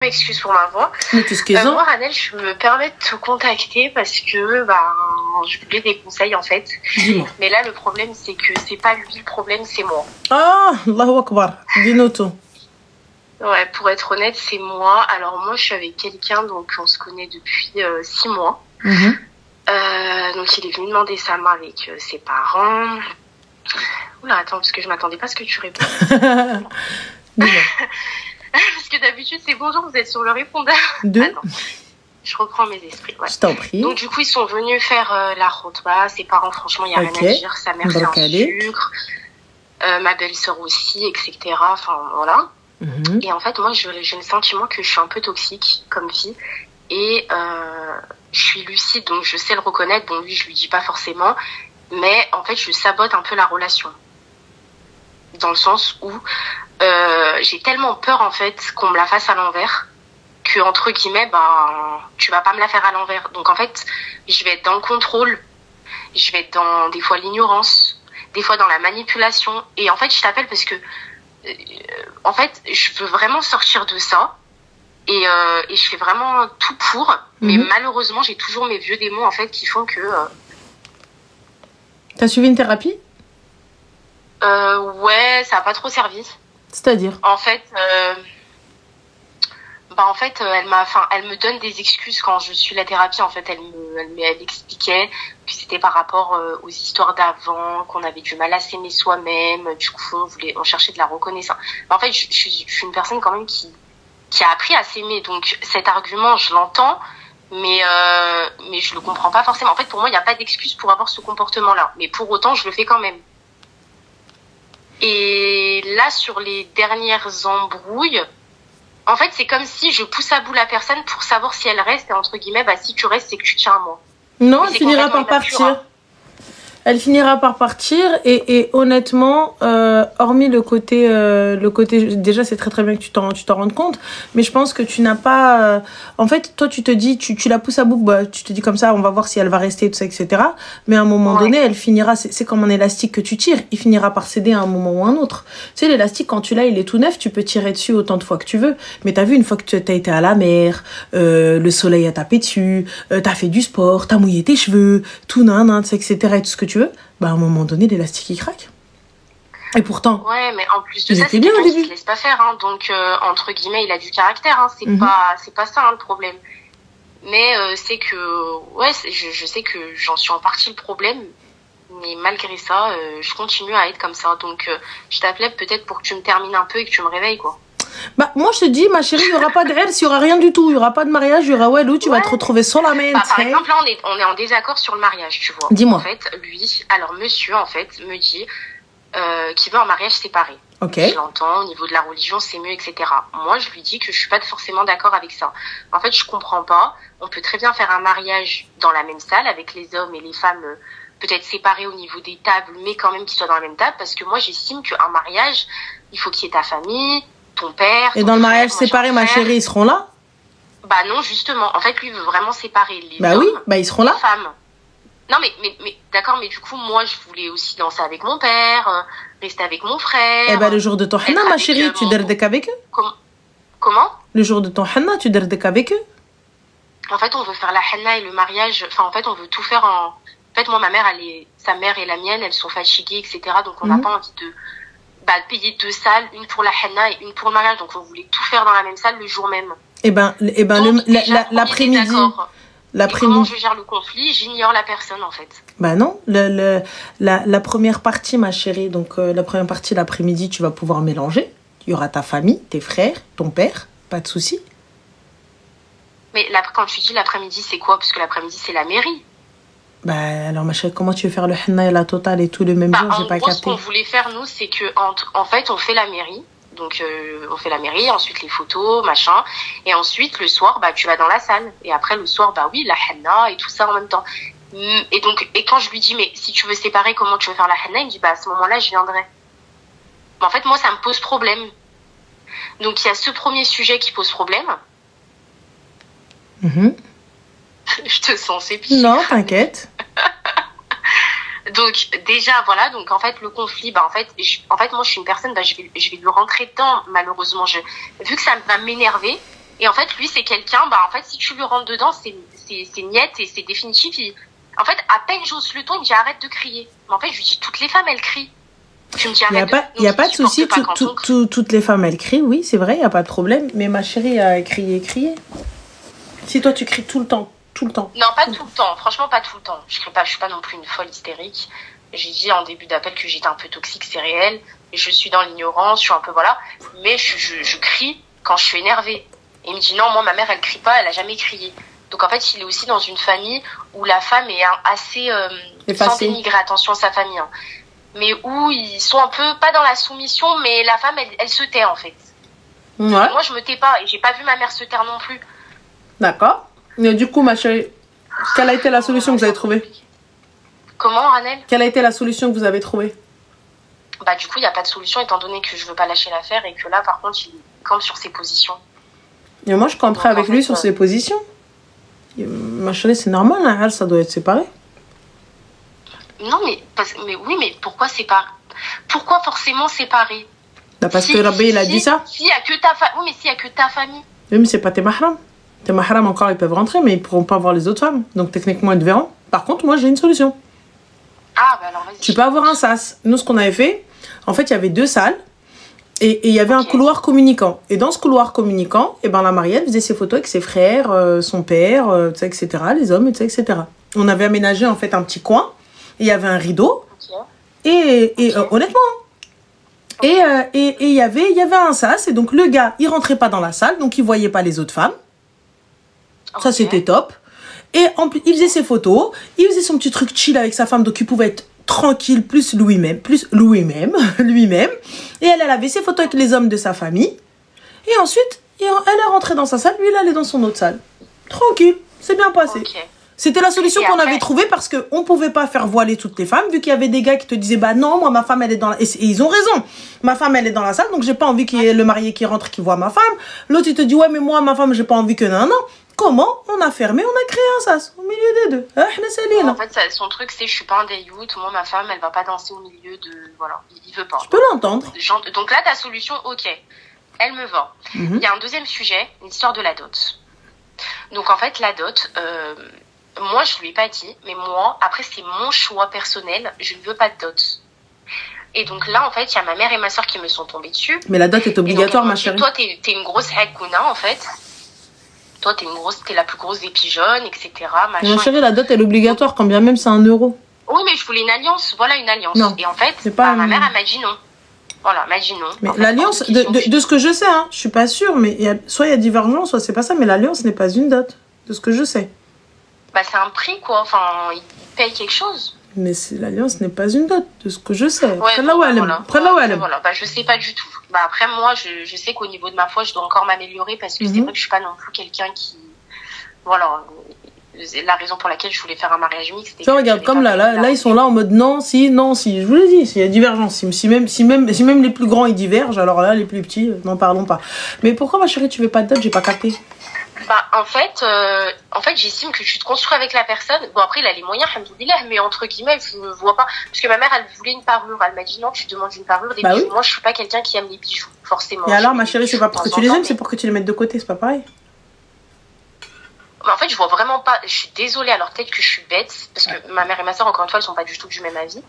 M'excuse pour ma voix. Moi, Ranel, je me permets de te contacter parce que je voulais des conseils en fait. Mais là, le problème, c'est que c'est pas lui le problème, c'est moi. Ah, Allahu Akbar. Dis-nous tout. Ouais, pour être honnête, c'est moi. Alors moi, je suis avec quelqu'un, donc on se connaît depuis 6 mois. Donc il est venu demander sa main avec ses parents. Oula, attends, parce que je m'attendais pas à ce que tu répondes. Parce que d'habitude, c'est bonjour, vous êtes sur le répondeur. Attends, je reprends mes esprits. Ouais. Je t'en prie. Donc, du coup, ils sont venus faire la khotba. Ses parents, franchement, il n'y a rien à dire. Sa mère, c'est un sucre. Ma belle-sœur aussi, etc. Enfin, voilà. Et en fait, moi, j'ai le sentiment que je suis un peu toxique comme fille. Et je suis lucide, donc je sais le reconnaître. Bon, lui, je lui dis pas forcément. Mais en fait, je sabote un peu la relation. Dans le sens où j'ai tellement peur en fait qu'on me la fasse à l'envers que entre guillemets tu vas pas me la faire à l'envers. Donc en fait je vais être dans le contrôle, je vais être dans des fois l'ignorance, des fois dans la manipulation. Et en fait je t'appelle parce que en fait je veux vraiment sortir de ça et je fais vraiment tout pour. Mais malheureusement j'ai toujours mes vieux démons en fait qui font que T'as suivi une thérapie? Ouais, ça a pas trop servi. C'est-à-dire? En fait, elle me donne des excuses quand je suis la thérapie. En fait, elle expliquait que c'était par rapport aux histoires d'avant, qu'on avait du mal à s'aimer soi-même. Du coup, on cherchait de la reconnaissance. En fait, je suis une personne quand même qui a appris à s'aimer. Donc, cet argument, je l'entends, mais je le comprends pas forcément. En fait, pour moi, il n'y a pas d'excuse pour avoir ce comportement-là. Mais pour autant, je le fais quand même. Et là, sur les dernières embrouilles, en fait, c'est comme si je pousse à bout la personne pour savoir si elle reste. Et entre guillemets, si tu restes, c'est que tu tiens à moi. Non, elle finira par partir. Elle finira par partir et honnêtement, hormis le côté déjà c'est très bien que tu t'en rendes compte, mais je pense que tu n'as pas en fait toi tu te dis tu la pousses à bout, tu te dis comme ça on va voir si elle va rester tout ça etc. Mais à un moment donné elle finira, c'est comme un élastique que tu tires, il finira par céder à un moment ou à un autre. Tu sais l'élastique quand tu l'as il est tout neuf, tu peux tirer dessus autant de fois que tu veux, mais t'as vu une fois que t'as été à la mer, le soleil a tapé dessus, t'as fait du sport, t'as mouillé tes cheveux, tout etc. et tout ce que tu veux, à un moment donné, l'élastique, il craque. Et pourtant... Ouais, mais en plus de ça, c'est quelqu'un qui se laisse pas faire. Hein, donc, entre guillemets, il a du caractère. Hein, c'est pas ça, hein, le problème. Mais c'est que... Ouais, je sais que j'en suis en partie le problème. Mais malgré ça, je continue à être comme ça. Donc, je t'appelais peut-être pour que tu me termines un peu et que tu me réveilles, quoi. Moi je te dis ma chérie il y aura pas de rêve, il y aura rien du tout, il y aura pas de mariage, il y aura tu vas te retrouver sans la main. Par exemple là on est en désaccord sur le mariage, tu vois. Dis-moi. En fait monsieur en fait me dit qu'il veut un mariage séparé. Je l'entends, au niveau de la religion c'est mieux, etc. Moi je lui dis que je suis pas forcément d'accord avec ça. En fait je comprends pas, on peut très bien faire un mariage dans la même salle avec les hommes et les femmes peut-être séparés au niveau des tables, mais quand même qu'ils soient dans la même table, parce que moi j'estime qu'un mariage il faut qu'il y ait ta famille, ton père. Et dans le mariage séparé, ma chérie, ils seront là? Non, justement. En fait, lui, il veut vraiment séparer les hommes. Oui, ils seront là. Les femmes. Non, mais d'accord, mais du coup, moi, je voulais aussi danser avec mon père, rester avec mon frère. Le jour de ton henna, ma chérie, tu derdek avec eux? Comment? Le jour de ton henna, tu derdek avec eux? En fait, on veut faire la henna et le mariage. Enfin, en fait, on veut tout faire en... En fait, moi, ma mère, sa mère et la mienne, elles sont fatiguées, etc. Donc, on n'a pas envie de payer 2 salles, une pour la henna et une pour le mariage. Donc, on voulait tout faire dans la même salle le jour même. L'après-midi... Comment je gère le conflit, j'ignore la personne, en fait. Non, la première partie, ma chérie, donc la première partie, l'après-midi, tu vas pouvoir mélanger. Il y aura ta famille, tes frères, ton père, pas de souci. Mais quand tu dis l'après-midi, c'est quoi? Parce que l'après-midi, c'est la mairie. Alors ma chérie, comment tu veux faire le henna et la totale et tout le même jour? J'ai pas capté. Ce qu'on voulait faire nous, c'est que en fait on fait la mairie, donc on fait la mairie, ensuite les photos, machin, et ensuite le soir tu vas dans la salle, et après le soir oui la henna et tout ça en même temps. Et quand je lui dis mais si tu veux séparer, comment tu veux faire la henna, il me dit à ce moment-là je viendrai. Mais en fait moi ça me pose problème. Donc il y a ce premier sujet qui pose problème. Je te sens sceptique. Non, t'inquiète. Donc déjà voilà, donc en fait le conflit, en fait moi je suis une personne, je vais lui rentrer dedans malheureusement. Vu que ça va m'énerver, Et en fait, lui, c'est quelqu'un, bah, en fait, si tu lui rentres dedans, c'est niette et c'est définitif. En fait, à peine j'ose le ton, il me dit arrête de crier. Mais en fait, je lui dis, toutes les femmes, elles crient. Je me dis, il n'y a pas de souci, toutes les femmes, elles crient, oui, c'est vrai, il n'y a pas de problème. Mais ma chérie a crié. Si toi, tu cries tout le temps. Non, pas tout le temps. Franchement, pas tout le temps. Je suis pas non plus une folle hystérique. J'ai dit en début d'appel que j'étais un peu toxique, c'est réel. Je suis dans l'ignorance, je suis un peu, voilà. Mais je crie quand je suis énervée. Et il me dit, non, moi, ma mère, elle crie pas, elle a jamais crié. Donc, en fait, il est aussi dans une famille où la femme est assez, sans dénigrer, attention à sa famille, hein, mais où ils sont un peu, pas dans la soumission, mais la femme, elle se tait, en fait. Ouais. Moi, je me tais pas, et j'ai pas vu ma mère se taire non plus. D'accord. Mais du coup, ma chérie, quelle a été la solution que vous avez trouvée? Comment, Ranel? Quelle a été la solution que vous avez trouvée? Bah, du coup, il n'y a pas de solution, étant donné que je veux pas lâcher l'affaire, et que là, par contre, il campe sur ses positions. Et moi, je camperai avec lui sur ses positions. Ma chérie, c'est normal, hein, ça doit être séparé. Non, mais oui, mais pourquoi séparer? Pourquoi forcément séparer? Bah parce que Rabbi, il a dit ça. S'il y a que ta famille. Oui, mais s'il y a que ta famille. Oui, mais c'est pas tes mahrams. Tes mahrams encore, ils peuvent rentrer, mais ils pourront pas voir les autres femmes. Donc techniquement, ils te verront. Par contre, moi, j'ai une solution. Ah, bah alors vas-y. Tu peux avoir un sas. Nous, ce qu'on avait fait, en fait, il y avait 2 salles. Et il y avait un couloir communicant. Et dans ce couloir communicant, eh ben, la mariée faisait ses photos avec ses frères, son père, etc., les hommes, etc. On avait aménagé en fait un petit coin. Il y avait un rideau. Et honnêtement. Et il y avait un sas. Et donc le gars, il rentrait pas dans la salle. Donc il voyait pas les autres femmes. Ça, c'était top. Et en plus, il faisait ses photos. Il faisait son petit truc chill avec sa femme. Donc il pouvait être tranquille, plus lui-même. Et elle avait ses photos avec les hommes de sa famille. Et ensuite, elle est rentrée dans sa salle, lui, il allait dans son autre salle. Tranquille, c'est bien passé. C'était la solution qu'on avait trouvée parce qu'on ne pouvait pas faire voiler toutes les femmes, vu qu'il y avait des gars qui te disaient, bah non, moi, ma femme, elle est dans la... Et ils ont raison. Ma femme, elle est dans la salle, donc j'ai pas envie qu'il y ait le marié qui rentre, qui voit ma femme. L'autre, il te dit, ouais, mais moi, ma femme, j'ai pas envie que non. Comment? On a fermé, on a créé un sas au milieu des deux. En fait, son truc, c'est je suis pas un déyout. Moi, ma femme, elle va pas danser au milieu de... Voilà, il veut pas. Je peux l'entendre. Donc là, ta solution, ok, elle me va. Il y a un deuxième sujet, l'histoire de la dot. Donc en fait, la dot, moi, je lui ai pas dit, mais moi, après, c'est mon choix personnel, je ne veux pas de dot. Et donc là, en fait, il y a ma mère et ma soeur qui me sont tombées dessus. Mais la dot est obligatoire, ma chérie. Toi, t'es une grosse hakouna, en fait. Toi, t'es la plus grosse des pigeonnes, etc. Ma chérie, la dot, elle est obligatoire, quand bien même c'est 1 euro. Oui, mais je voulais une alliance. Voilà, une alliance. Non, et en fait, ma mère, elle m'a dit non. Voilà, elle m'a dit non. Mais l'alliance, de ce que je sais, hein, je suis pas sûre, mais soit il y a divergence, soit c'est pas ça, mais l'alliance n'est pas une dot, de ce que je sais. Bah, c'est un prix, quoi. Enfin, il paye quelque chose. Mais l'alliance n'est pas une dot, de ce que je sais. Ouais, Près de là où elle aime. Voilà, bah, je sais pas du tout. Bah, après, moi, je sais qu'au niveau de ma foi, je dois encore m'améliorer parce que c'est vrai que je suis pas non plus quelqu'un qui... Voilà, la raison pour laquelle je voulais faire un mariage mixte. Tu regarde, comme là, ils sont là en mode non, si. Je vous l'ai dit, s'il y a divergence. Si même les plus grands, ils divergent, alors là, les plus petits, n'en parlons pas. Mais pourquoi, ma chérie, tu veux pas de dot? J'ai pas capté. Bah, en fait, j'estime que tu te construis avec la personne. Bon, après, il a les moyens, alhamdoulilah, mais entre guillemets, je vois pas. Parce que ma mère, elle voulait une parure. Elle m'a dit non, tu demandes une parure, des bijoux. Oui. Moi, je suis pas quelqu'un qui aime les bijoux, forcément. Et alors, ma chérie, c'est pas pour que tu les aimes, c'est pour que tu les mettes de côté, c'est pas pareil. Mais en fait, je vois vraiment pas. Je suis désolée, alors peut-être que je suis bête, parce que ma mère et ma soeur, encore une fois, elles sont pas du tout du même avis.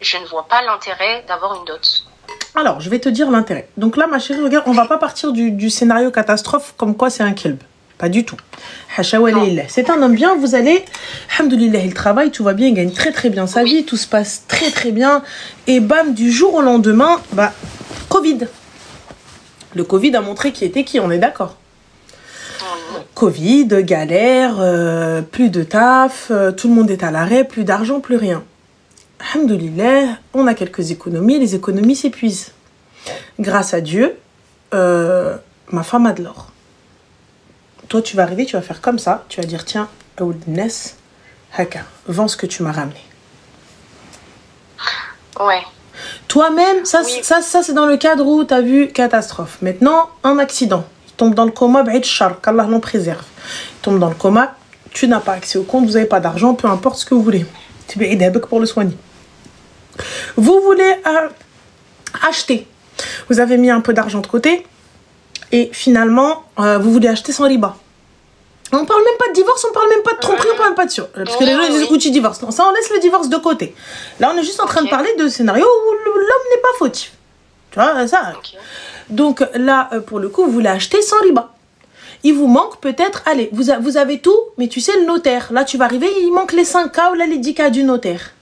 Je ne vois pas l'intérêt d'avoir une dot. Alors, je vais te dire l'intérêt. Donc là, ma chérie, regarde, on va pas partir du scénario catastrophe comme quoi c'est un kelb. Pas du tout. C'est un homme bien, vous allez, alhamdoulilah, il travaille, tout va bien, il gagne très très bien sa vie, tout se passe très très bien. Et bam, du jour au lendemain, bah, Covid. Le Covid a montré qui était qui, on est d'accord. Covid, galère, plus de taf, tout le monde est à l'arrêt, plus d'argent, plus rien. Alhamdoulilah, on a quelques économies, les économies s'épuisent. Grâce à Dieu, ma femme a de l'or. Toi, tu vas arriver, tu vas faire comme ça, tu vas dire, tiens, Ness, Haka, vends ce que tu m'as ramené. Ouais. Toi-même, ça c'est dans le cadre où tu as vu catastrophe. Maintenant, un accident. Il tombe dans le coma, qu'Allah l'en préserve. Il tombe dans le coma, tu n'as pas accès au compte, vous n'avez pas d'argent, peu importe ce que vous voulez. Tu peux aider pour le soigner. Vous voulez acheter. Vous avez mis un peu d'argent de côté. et finalement, vous voulez acheter sans riba. On parle même pas de divorce, on parle même pas de tromperie, on parle même pas de sûr. Parce que les gens ils disent outil divorce. Non, ça on laisse le divorce de côté. Là on est juste en train de parler de scénario où l'homme n'est pas fautif. Tu vois ça. Donc là pour le coup vous voulez acheter sans riba. Il vous manque peut-être, allez, vous avez tout, mais tu sais le notaire. Là tu vas arriver, il manque les 5K ou là les 10K du notaire.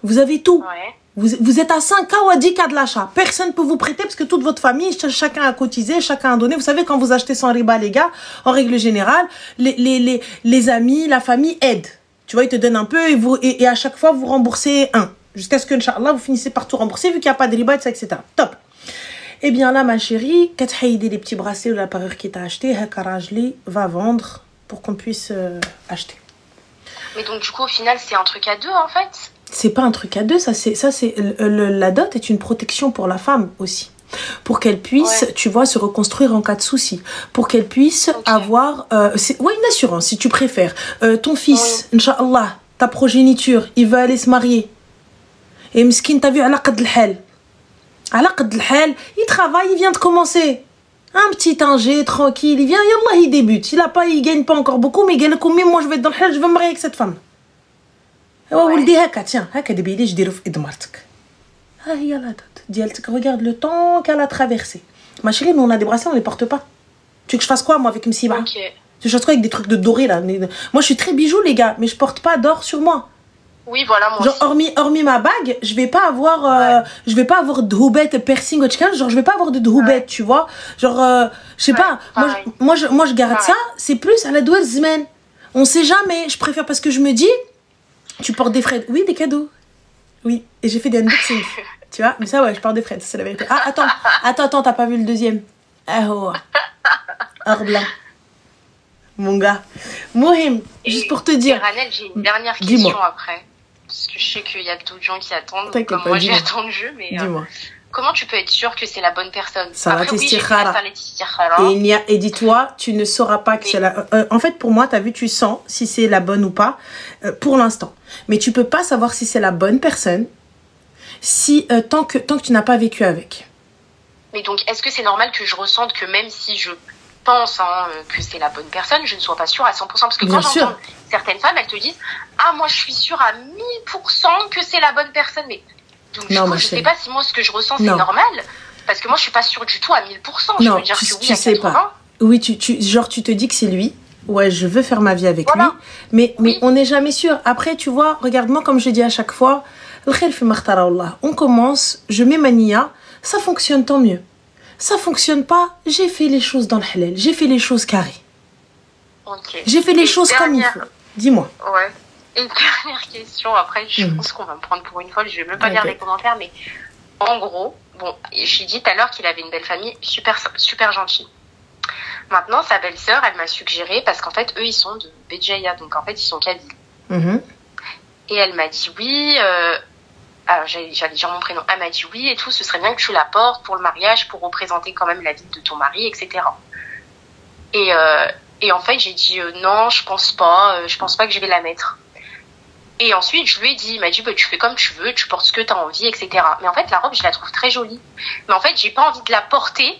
Vous avez tout. Ouais. Vous êtes à 5K ou à 10K de l'achat. Personne ne peut vous prêter parce que toute votre famille, chacun a cotisé, chacun a donné. Vous savez, quand vous achetez sans riba, les gars, en règle générale, les amis, la famille aident. Tu vois, ils te donnent un peu et à chaque fois, vous remboursez un. Jusqu'à ce que, Inch'Allah, vous finissez par tout rembourser vu qu'il n'y a pas de riba, etc. Top. Eh bien là, ma chérie, quand tu as aidé les petits bracelets ou la parure qui t'a acheté, Hakarajli va vendre pour qu'on puisse acheter. Mais donc, du coup, au final, c'est un truc à deux, en fait. C'est pas un truc à deux, la dot est une protection pour la femme aussi. Pour qu'elle puisse, tu vois, se reconstruire en cas de souci. Pour qu'elle puisse avoir... une assurance, si tu préfères. Ton fils, Inch'Allah, ta progéniture, il veut aller se marier. Et Mskin, t'as vu, ala qad al-hal. Ala qad al-hal, il travaille, il vient de commencer. Un petit ingé, tranquille, il vient, yallah, il débute. Il gagne pas encore beaucoup, mais il gagne combien, moi je vais être dans le hal, je vais me marier avec cette femme. ولدي هكا tiens هكا دابا ليش ديرو في ايد مرتك ها هي لا دوت ديالتك regarde le temps qu'elle a traversé ma chérie nous on a des bracelets on les porte pas tu veux que je fasse quoi moi avec Msiba tu fais quoi avec des trucs de doré là moi je suis très bijou les gars mais je porte pas d'or sur moi oui voilà moi genre hormis ma bague je vais pas avoir de houbette piercing ou genre je vais pas avoir de houbette tu vois genre je sais pas moi je garde ça c'est plus à la douelle semaine on sait jamais je préfère parce que je me dis tu portes des Fred. Oui, des cadeaux. Oui, et j'ai fait des unboxings. Tu vois, mais ça, ouais, je porte des Fred, c'est la vérité. Ah, attends, t'as pas vu le deuxième. Ah, oh. Or blanc. Mon gars. Mohim, juste pour te dire. Ranel, j'ai une dernière question après. Parce que je sais qu'il y a d'autres gens qui attendent. Comme moi, j'ai attendu, mais. Dis-moi. Comment tu peux être sûre que c'est la bonne personne? Après, oui, j'ai fait et dis-toi, tu ne sauras pas que c'est la... en fait, pour moi, tu as vu, tu sens si c'est la bonne ou pas, pour l'instant. Mais tu peux pas savoir si c'est la bonne personne si, tant que tu n'as pas vécu avec. Mais donc, est-ce que c'est normal que je ressente que même si je pense que c'est la bonne personne, je ne sois pas sûre à 100%? Parce que quand j'entends certaines femmes, elles te disent « Ah, moi, je suis sûre à 1000% que c'est la bonne personne. » Mais donc, du coup, je sais pas si moi, ce que je ressens, c'est normal. Parce que moi, je suis pas sûre du tout à 1000%. Je veux dire que oui, tu sais pas. Oui, tu te dis que c'est lui. Ouais, je veux faire ma vie avec lui. Mais on n'est jamais sûr. Après, tu vois, regarde-moi, comme je dis à chaque fois, on commence, je mets ma niya, ça fonctionne, tant mieux. Ça fonctionne pas, j'ai fait les choses dans le halal. J'ai fait les choses carrées. J'ai fait les choses comme il faut. Dis-moi. Ouais. Une dernière question, après je pense qu'on va me prendre pour une folle, je vais même pas lire les commentaires, mais en gros, bon, j'ai dit tout à l'heure qu'il avait une belle famille, super gentille. Maintenant, sa belle-sœur, elle m'a suggéré, parce qu'en fait, eux, ils sont de Béjaïa, donc en fait, ils sont kabyles. Et elle m'a dit oui, alors j'allais dire mon prénom, elle m'a dit oui et tout, ce serait bien que tu la portes pour le mariage, pour représenter quand même la vie de ton mari, etc. Et en fait, j'ai dit non, je pense pas que je vais la mettre. Et ensuite, je lui ai dit, il m'a dit, bah, tu fais comme tu veux, tu portes ce que tu as envie, etc. Mais en fait, la robe, je la trouve très jolie. Mais en fait, j'ai pas envie de la porter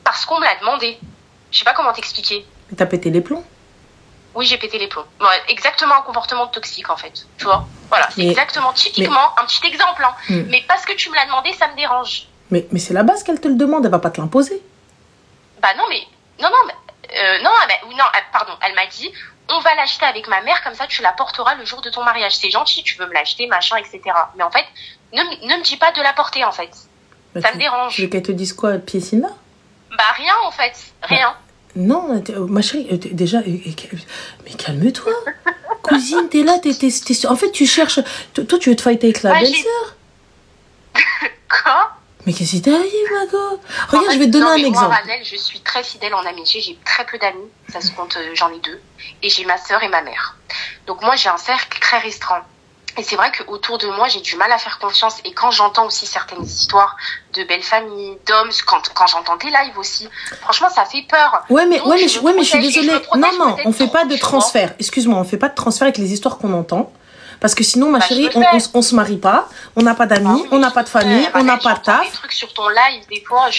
parce qu'on me l'a demandé. Je sais pas comment t'expliquer. T'as pété les plombs? Oui, j'ai pété les plombs. Ouais, exactement un comportement toxique, en fait. Tu vois? Voilà, c'est exactement, typiquement, un petit exemple. Hein. Mais parce que tu me l'as demandé, ça me dérange. Mais c'est la base qu'elle te le demande, elle va pas te l'imposer. Bah non, mais... pardon, elle m'a dit... On va l'acheter avec ma mère, comme ça tu la porteras le jour de ton mariage. C'est gentil, tu veux me l'acheter, machin, etc. Mais en fait, ne me dis pas de la porter, en fait. Bah, ça me dérange. Tu veux qu'elle te dise quoi, Piécina? Bah rien, en fait. Rien. Non, ma chérie, déjà... Mais calme-toi. Cousine, t'es là, en fait, tu cherches... Toi, tu veux te fighter avec la belle-sœur? Quoi? Mais qu'est-ce qui t'arrive, ma go? Regarde, je vais te donner un exemple. Moi, Ranel, je suis très fidèle en amitié. J'ai très peu d'amis. Ça se compte, j'en ai 2. Et j'ai ma sœur et ma mère. Donc moi, j'ai un cercle très restreint. Et c'est vrai qu'autour de moi, j'ai du mal à faire confiance. Et quand j'entends aussi certaines histoires de belles familles, d'hommes, quand j'entends tes lives aussi, franchement, ça fait peur. Ouais, mais je suis désolée. Non, on fait pas de transfert. Excuse-moi, on fait pas de transfert avec les histoires qu'on entend. Parce que sinon, ma chérie, on se marie pas, on n'a pas d'amis, on n'a pas de famille, on n'a pas de taf. Des trucs sur ton live, des fois,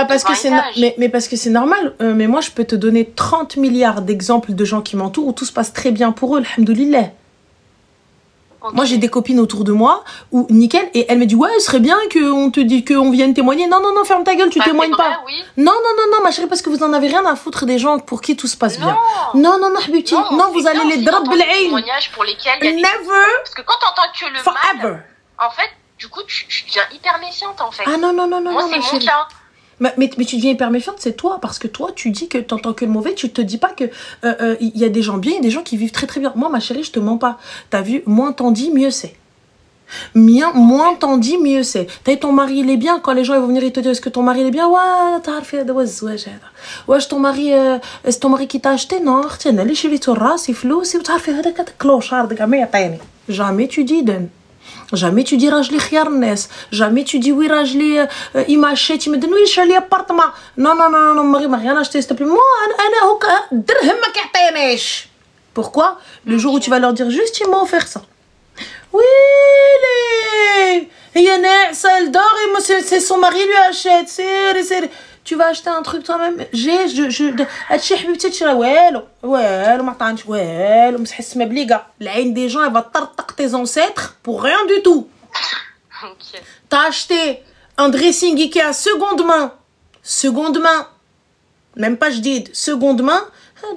parce que mais parce que c'est normal. Mais moi, je peux te donner 30 milliards d'exemples de gens qui m'entourent où tout se passe très bien pour eux, alhamdoulilah. Okay. Moi, j'ai des copines autour de moi où nickel, et elle me dit ouais, ce serait bien qu'on te dise qu'on vienne témoigner. Non, ferme ta gueule, tu témoignes pas. Oui. Non, ma chérie, parce que vous en avez rien à foutre des gens pour qui tout se passe bien. Non, habiti. Non, vous allez les drap bil ayn. Témoignages pour lesquels il y a never. Parce que quand t'entends que le forever. mal, en fait, du coup, tu deviens hyper méfiante en fait. Ah non, moi, c'est mon cas. Mais tu deviens hyper méfiante, c'est toi, parce que toi, tu dis que t'entends que le mauvais, tu te dis pas que il y a des gens bien et des gens qui vivent très très bien. Moi, ma chérie, je te mens pas. T'as vu, moins t'en dis, mieux c'est. Moins t'en dis, mieux c'est. T'as vu, ton mari, il est bien, quand les gens ils vont venir, ils te disent, est-ce que ton mari, il est bien? Ouais, ton mari, est-ce ton mari qui t'a acheté? Non, jamais tu dis, donne. Jamais tu dis راجلي خيار الناس. Jamais tu dis oui راجلي il m'a acheté, il me donne oui شرى لي appartement. Non, mari m'a rien acheté, s'il te plaît. Moi انا هوك درهم ما كيعطينيش. Pourquoi? Le jour où tu vas leur dire juste il m'a offert ça. Oui, هي ناعسة elle dort et c'est son mari lui achète. C'est tu vas acheter un truc toi-même. هادشي حبيبتي تشري والو ما عطانيش والو مسح السما بليقه. العين des gens elle va tartaq tes ancêtres pour rien du tout. Okay. T'as acheté un dressing Ikea seconde main, même pas جديد, seconde main.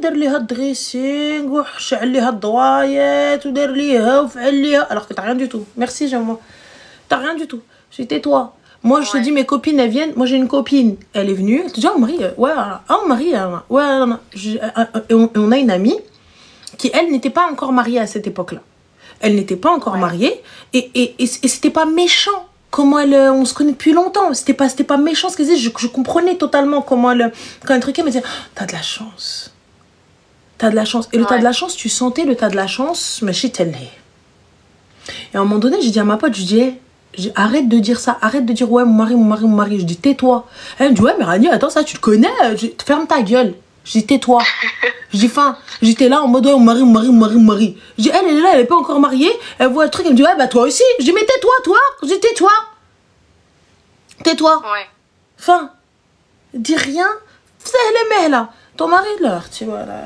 دار ليها الدريسينغ وحشع ليها الضوايات ودار ليها وفعل ليها, alors que t'as rien du tout. Merci, j'aime. T'as rien du tout. Tais-toi. Moi, je te dis, mes copines, elles viennent. Moi, j'ai une copine, elle est venue. Elle te dit, oh, Marie, on a une amie qui, elle, n'était pas encore mariée à cette époque-là. Elle n'était pas encore mariée. Et c'était pas méchant. Comment elle... on se connaît depuis longtemps. C'était pas méchant ce qu'elle disait. Je comprenais totalement comment elle... Quand elle truquait, elle me disait, t'as de la chance. T'as de la chance. Et le tas de la chance, tu sentais le tas de la chance, mais chez elle. Et à un moment donné, j'ai dit à ma pote, je dis, arrête de dire ça, arrête de dire ouais, mon mari. Je dis, tais-toi. Elle me dit, ouais, mais Rani, attends, ça, tu le connais. Ferme ta gueule. Je dis, tais-toi. Je dis, j'étais là en mode, ouais, mon mari. Je dis, elle est là, elle est pas encore mariée. Elle voit le truc, elle me dit, ouais, bah toi aussi. Je dis, mais tais-toi, toi. Je dis, tais-toi. Tais-toi. Ouais. Fin. Dis rien. C'est les là. Ton mari, là, tu vois, là.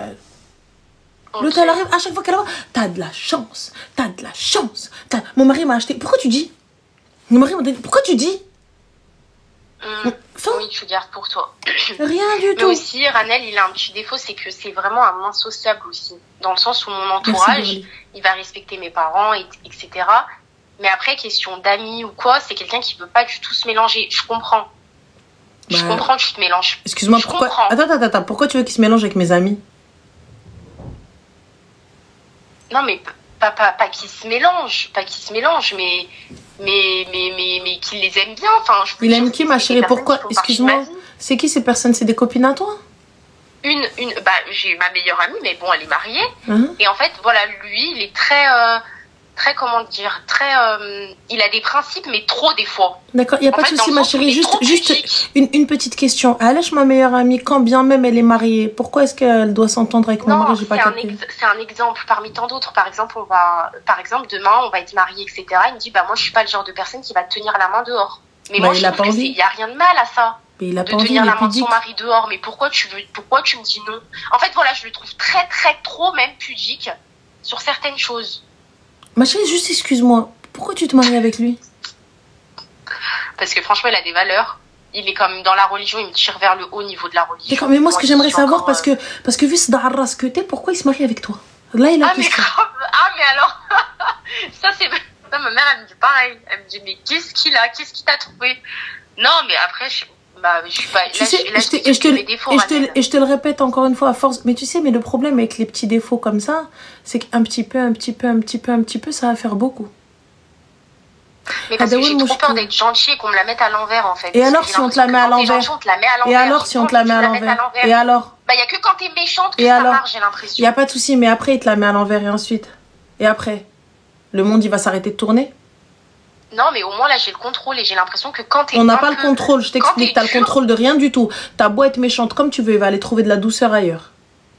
Okay. L'autre, elle arrive, à chaque fois qu'elle arrive, t'as de la chance. Mon mari m'a acheté. Pourquoi tu dis? Mon mari m'a dit, pourquoi tu dis? Oui, tu gardes pour toi. Rien du tout. Mais aussi, Ranel, il a un petit défaut, c'est que c'est vraiment un insociable aussi. Dans le sens où mon entourage, il va respecter mes parents, etc. Mais après, question d'amis ou quoi, c'est quelqu'un qui peut pas du tout se mélanger. Je comprends. Je comprends que tu te mélanges. Excuse-moi, pourquoi? Attends, pourquoi tu veux qu'il se mélange avec mes amis? Non, mais pas qu'ils se mélangent, mais qu'ils les aiment bien. Enfin, il aime qui, ma chérie? Pourquoi? Excuse-moi, c'est qui ces personnes? C'est des copines à toi? J'ai ma meilleure amie, mais bon, elle est mariée. Et en fait, voilà, lui, il est très, comment dire, il a des principes, mais trop des fois. D'accord, il n'y a pas de souci, ma chérie. Juste une petite question. Allège, ma meilleure amie, quand bien même elle est mariée, pourquoi est-ce qu'elle doit s'entendre avec mon mari? J'ai pas capté. C'est un exemple parmi tant d'autres. Par exemple, demain, on va être mariés, etc. Il me dit, moi, je suis pas le genre de personne qui va te tenir la main dehors. Mais moi, je trouve qu'il n'y a rien de mal à ça. Mais il a de tenir la main de son mari dehors. Mais pourquoi tu me dis non? En fait, voilà, je le trouve très, très, trop même pudique sur certaines choses. Ma chérie, juste excuse-moi, pourquoi tu te maries avec lui? Parce que franchement, il a des valeurs. Il est comme dans la religion, il me tire vers le haut niveau de la religion. D'accord, mais moi, ce que j'aimerais savoir, parce que vu ce darras que t'es, pourquoi il se marie avec toi? Là, il a question. Mais alors, ça, ma mère, elle me dit pareil. Elle me dit, mais qu'est-ce qu'il a? Qu'est-ce qu'il t'a trouvé? Non, mais après, je suis pas... Tu sais, et je te le répète encore une fois à force, mais tu sais, mais le problème avec les petits défauts comme ça, c'est qu'un petit peu, ça va faire beaucoup. Mais parce que j'ai trop peur d'être gentille et qu'on me la mette à l'envers, en fait. Et alors, si on te la met à l'envers? Et alors, si on te la met à l'envers? Et alors? Il n'y a que quand t'es méchante que ça marche, j'ai l'impression. Il n'y a pas de souci, mais après, il te la met à l'envers et ensuite? Et après? Le monde, il va s'arrêter de tourner? Non, mais au moins là j'ai le contrôle et j'ai l'impression que quand t'es... On n'a pas le contrôle, je t'explique, t'as le contrôle de rien du tout. T'as beau être méchante comme tu veux, il va aller trouver de la douceur ailleurs.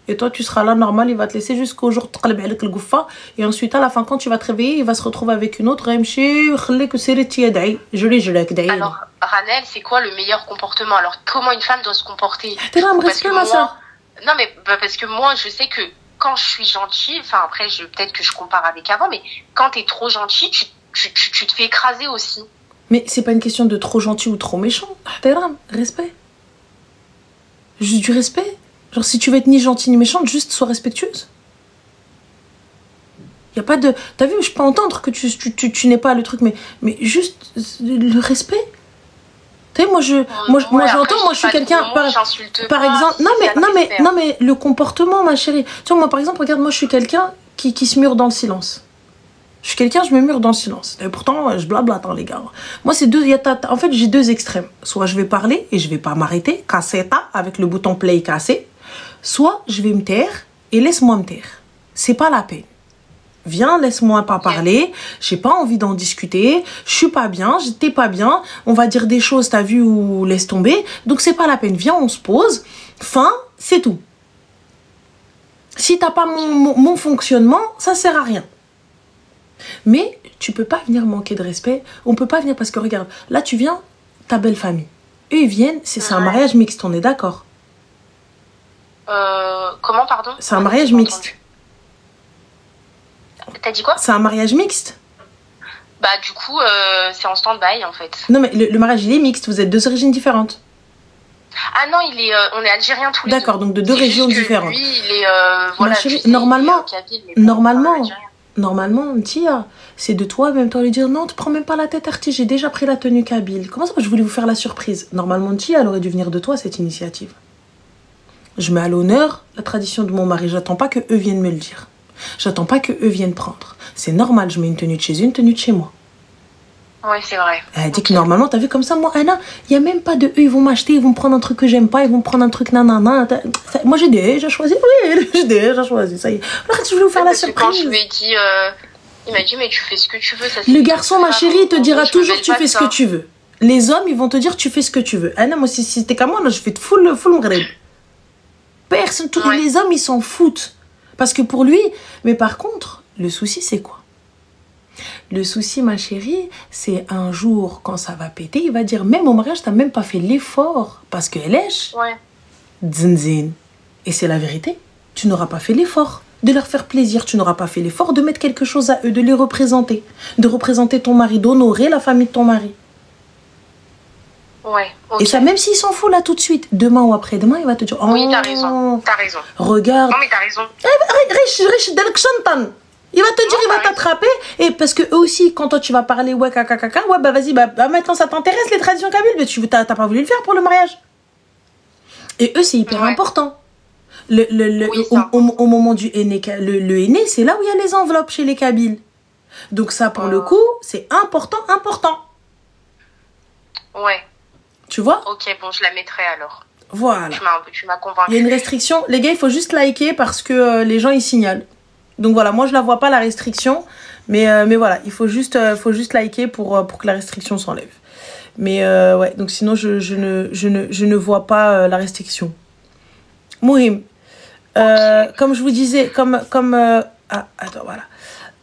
Et toi, tu seras là normal, il va te laisser jusqu'au jour et ensuite, à la fin, quand tu vas te réveiller, il va se retrouver avec une autre. Alors, Ranel, c'est quoi le meilleur comportement? Alors, comment une femme doit se comporter? Non, mais parce que moi, je sais que quand je suis gentille, enfin après, peut-être que je compare avec avant, mais quand t'es trop gentille, tu te fais écraser aussi. Mais c'est pas une question de trop gentil ou trop méchant. Respect. Juste du respect. Genre, si tu veux être ni gentille ni méchante, juste sois respectueuse. Y a pas de... T'as vu, je peux entendre que tu n'es pas le truc, mais juste le respect. Tu sais, moi j'entends, moi je suis quelqu'un par exemple. Non mais le comportement, ma chérie. Tu vois, moi par exemple, regarde, moi je suis quelqu'un qui se mure dans le silence. Je suis quelqu'un, je me mure dans le silence. Et pourtant, je blablate, hein, les gars. Moi, c'est deux. En fait, j'ai deux extrêmes. Soit je vais parler et je vais pas m'arrêter, cassetta, avec le bouton play cassé. Soit je vais me taire et laisse-moi me taire. C'est pas la peine. Viens, laisse-moi pas parler. J'ai pas envie d'en discuter. Je suis pas bien. J'étais pas bien. On va dire des choses, t'as vu, ou laisse tomber. Donc, c'est pas la peine. Viens, on se pose. Fin, c'est tout. Si t'as pas mon fonctionnement, ça sert à rien. Mais tu peux pas venir manquer de respect. On peut pas venir parce que regarde, là tu viens, ta belle famille. Eux ils viennent, c'est un mariage mixte, on est d'accord? Comment, pardon? C'est un mariage mixte. T'as dit quoi? C'est un mariage mixte. Bah du coup, c'est en stand-by en fait. Non mais le mariage il est mixte, vous êtes deux origines différentes. Ah non, on est algériens tous les deux. D'accord, donc de deux régions différentes. Lui, il est... voilà, ma chérie, normalement, Tia, c'est de toi même toi lui dire non, tu prends même pas la tête, Arti, j'ai déjà pris la tenue kabyle. Comment ça, je voulais vous faire la surprise? Normalement, Tia, elle aurait dû venir de toi cette initiative. Je mets à l'honneur la tradition de mon mari. J'attends pas que eux viennent me le dire. J'attends pas que eux viennent prendre. C'est normal, je mets une tenue de chez eux, une tenue de chez moi. Oui, c'est vrai. Elle dit que normalement, t'as vu comme ça, moi, Anna, il n'y a même pas de eux, ils vont m'acheter, ils vont me prendre un truc que j'aime pas, ils vont me prendre un truc nanana. Moi, j'ai déjà choisi, oui, j'ai déjà choisi, ça y est. Alors, je voulais vous faire la surprise. Quand je lui ai dit, il m'a dit, mais tu fais ce que tu veux. Ça, le garçon, ma chérie, te dira toujours, tu fais ce que tu veux. Les hommes, ils vont te dire, tu fais ce que tu veux. Anna, moi, si c'était comme moi, là, je fais full maghreb. Personne, tous les hommes, ils s'en foutent. Parce que pour lui, mais par contre, le souci, c'est quoi? Le souci, ma chérie, c'est un jour, quand ça va péter, il va dire, même au mariage, t'as même pas fait l'effort. Parce qu'elle est... Ouais. Zinzin. Et c'est la vérité. Tu n'auras pas fait l'effort de leur faire plaisir. Tu n'auras pas fait l'effort de mettre quelque chose à eux, de les représenter. De représenter ton mari, d'honorer la famille de ton mari. Ouais. Okay. Et ça, même s'il s'en fout là tout de suite, demain ou après-demain, il va te dire, oh, oui, t'as raison. T'as raison. Regarde. Non, mais t'as raison. Il va te dire, il va t'attraper. Et parce que eux aussi, quand toi tu vas parler, ouais, ouais, bah vas-y, bah maintenant ça t'intéresse les traditions kabyles, mais t'as pas voulu le faire pour le mariage. Et eux, c'est hyper important. Oui, au moment du henné, le henné, c'est là où il y a les enveloppes chez les kabyles. Donc ça, pour le coup, c'est important. Ouais. Tu vois? Ok, bon, je la mettrai alors. Voilà. Tu m'as convaincu. Il y a une restriction. Les gars, il faut juste liker parce que les gens, ils signalent. Donc voilà, moi je la vois pas la restriction, mais voilà, il faut juste liker pour que la restriction s'enlève. Mais ouais, donc sinon je ne vois pas la restriction. Mohim, comme je vous disais, attends, voilà.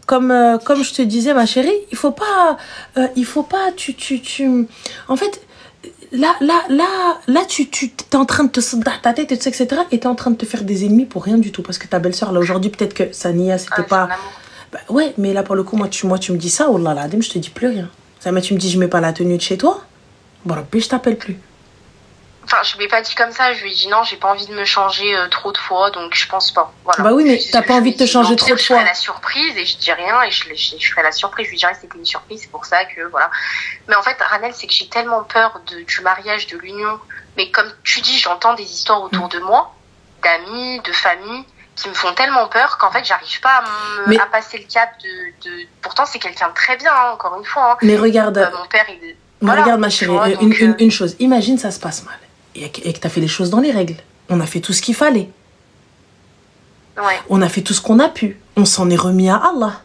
Comme je te disais, ma chérie, il faut pas en fait, là, tu es en train de te sortir ta tête, etc. Et tu es en train de te faire des ennemis pour rien du tout. Parce que ta belle-sœur, là, aujourd'hui, peut-être que Sania, c'était pas... Bah, ouais, mais là, pour le coup, moi, tu me dis ça, oh là là, je te dis plus rien. Ça, mais tu me dis, je mets pas la tenue de chez toi. Bon, là, je t'appelle plus. Enfin, je lui ai pas dit comme ça, je lui ai dit non, j'ai pas envie de me changer trop de fois, donc je pense pas. Voilà. Bah oui, mais t'as pas envie de te changer trop de fois. Je ferai la surprise et je dis rien et je ferai la surprise, je lui dirai que c'était une surprise, c'est pour ça que voilà. Mais en fait, Ranel, c'est que j'ai tellement peur du mariage, de l'union. Mais comme tu dis, j'entends des histoires autour de moi, d'amis, de famille, qui me font tellement peur qu'en fait, j'arrive pas à passer le cap de... Pourtant, c'est quelqu'un de très bien, hein, encore une fois. Hein. Mais regarde... mon père, il... Voilà, regarde, ma chérie, une chose. Imagine, ça se passe mal. Et que t'as fait les choses dans les règles. On a fait tout ce qu'il fallait. Ouais. On a fait tout ce qu'on a pu. On s'en est remis à Allah.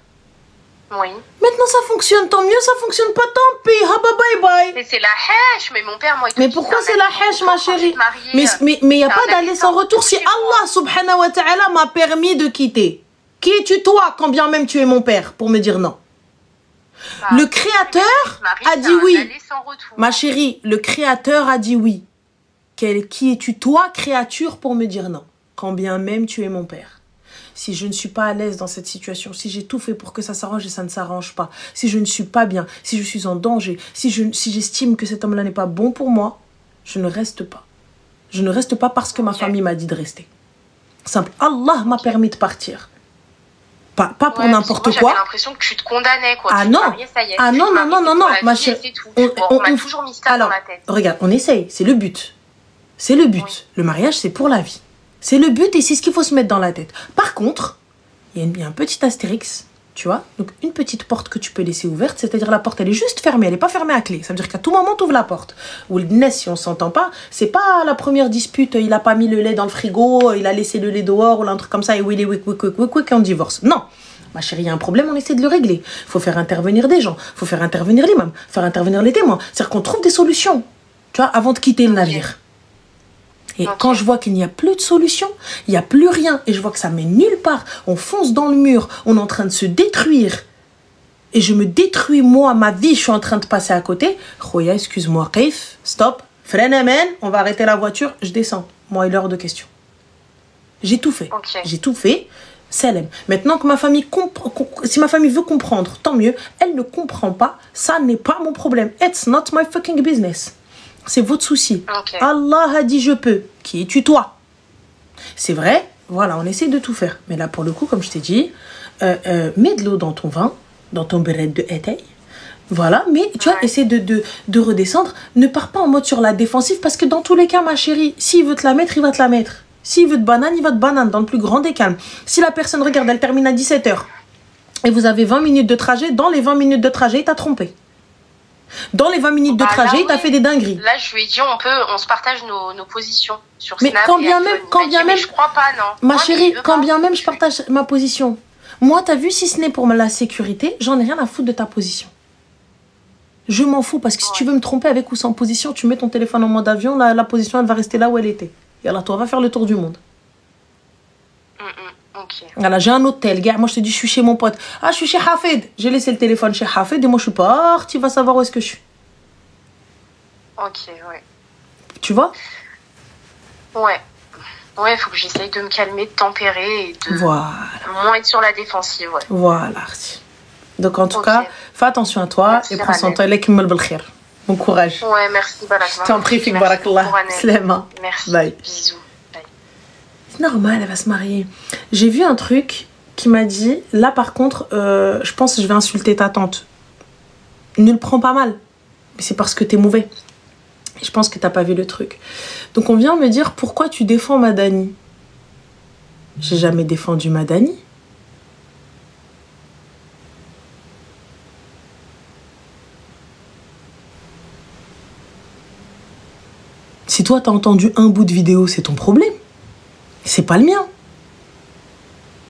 Oui. Maintenant, ça fonctionne, tant mieux, ça fonctionne pas, tant pis. Ah bah bye bye. Mais c'est la hèche, mais mon père, moi... Mais pourquoi c'est la hèche, ma chérie? Mais il n'y a pas d'aller sans retour. Si Allah, subhanahu wa ta'ala, m'a permis de quitter, qui es-tu toi, quand bien même tu es mon père, pour me dire non? Le Créateur a dit oui. Ma chérie, le Créateur a dit oui. Qui es-tu toi, créature, pour me dire non? Quand bien même tu es mon père. Si je ne suis pas à l'aise dans cette situation, si j'ai tout fait pour que ça s'arrange et ça ne s'arrange pas, si je ne suis pas bien, si je suis en danger, si j'estime que cet homme-là n'est pas bon pour moi, je ne reste pas. Je ne reste pas parce que ma famille m'a dit de rester. Simple. Allah m'a permis de partir. Pas pour n'importe quoi. J'avais l'impression que tu te condamnais, quoi. Ah non. Non, ma chérie. On m'a toujours mis ça dans la tête. Regarde, on essaye, c'est le but. C'est le but. Oui. Le mariage, c'est pour la vie. C'est le but et c'est ce qu'il faut se mettre dans la tête. Par contre, il y a un petit astérix, tu vois. Donc, une petite porte que tu peux laisser ouverte, c'est-à-dire la porte, elle est juste fermée, elle n'est pas fermée à clé. Ça veut dire qu'à tout moment, tu ouvres la porte. Ou le nez, si on ne s'entend pas, c'est pas la première dispute, il n'a pas mis le lait dans le frigo, il a laissé le lait dehors, ou un truc comme ça, et oui, on divorce. Non. Ma chérie, il y a un problème, on essaie de le régler. Il faut faire intervenir des gens, il faut faire intervenir l'imam, faire intervenir les témoins. C'est-à-dire qu'on trouve des solutions, tu vois, avant de quitter le navire. Et quand je vois qu'il n'y a plus de solution, il n'y a plus rien, et je vois que ça mène nulle part, on fonce dans le mur, on est en train de se détruire, et je me détruis, moi, ma vie, je suis en train de passer à côté. Khoya, excuse-moi, Kaif, stop, freine, amen, on va arrêter la voiture, je descends. Moi, il est hors de question. J'ai tout fait. J'ai tout fait. Salam. Maintenant que ma famille si ma famille veut comprendre, tant mieux. Elle ne comprend pas, ça n'est pas mon problème. It's not my fucking business. C'est votre souci. Allah a dit je peux. Qui es-tu toi? C'est vrai, voilà, on essaie de tout faire. Mais là, pour le coup, comme je t'ai dit, mets de l'eau dans ton vin, dans ton béret de étail. Voilà, mais tu vois, essaie de redescendre. Ne pars pas en mode sur la défensive parce que dans tous les cas, ma chérie, s'il veut te la mettre, il va te la mettre. S'il veut de banane, il va de banane, dans le plus grand des calmes. Si la personne, regarde, elle termine à 17h et vous avez 20 minutes de trajet, dans les 20 minutes de trajet, il t'a trompé. Dans les 20 minutes de trajet, il t'a fait des dingueries. Là, je lui ai dit, on se partage nos positions sur mais Snap. Quand bien même, je crois pas, non. Ma chérie, quand bien même, je partage ma position. Moi, t'as vu, si ce n'est pour la sécurité, j'en ai rien à foutre de ta position. Je m'en fous, parce que si tu veux me tromper avec ou sans position, tu mets ton téléphone en mode avion, la position, elle va rester là où elle était. Et alors, toi, va faire le tour du monde. Voilà, j'ai un hôtel, gars. Moi, je te dis, je suis chez mon pote. Ah, je suis chez Hafid. J'ai laissé le téléphone chez Hafid et moi, je suis partie. Va savoir où est-ce que je suis. Ok, ouais. Tu vois? Ouais. Ouais, il faut que j'essaye de me calmer, de tempérer et de moins être sur la défensive. Ouais. Voilà. Donc, en tout cas, fais attention à toi et prends soin de toi. Bon courage. Ouais, merci. Je t'en prie, fik barakallah. Slema. Merci. Bye. Bisous. C'est normal, elle va se marier. J'ai vu un truc qui m'a dit, là par contre, je pense que je vais insulter ta tante. Ne le prends pas mal, mais c'est parce que t'es mauvais. Et je pense que t'as pas vu le truc. Donc on vient me dire, pourquoi tu défends Madani? J'ai jamais défendu Madani. Si toi t'as entendu un bout de vidéo, c'est ton problème. C'est pas le mien.